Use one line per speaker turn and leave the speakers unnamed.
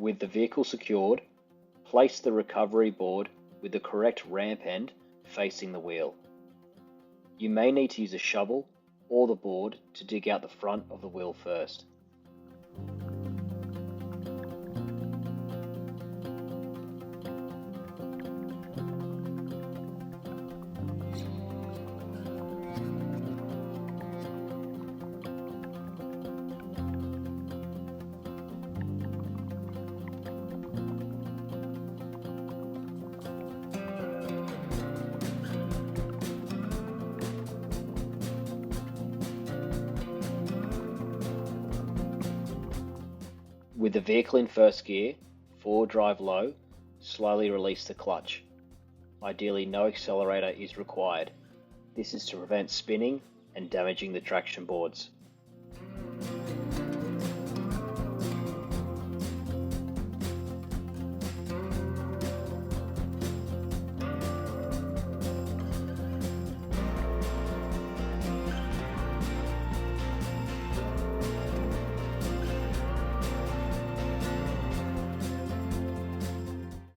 With the vehicle secured, place the recovery board with the correct ramp end facing the wheel. You may need to use a shovel or the board to dig out the front of the wheel first. With the vehicle in first gear, forward drive low, slowly release the clutch. Ideally, no accelerator is required. This is to prevent spinning and damaging the traction boards.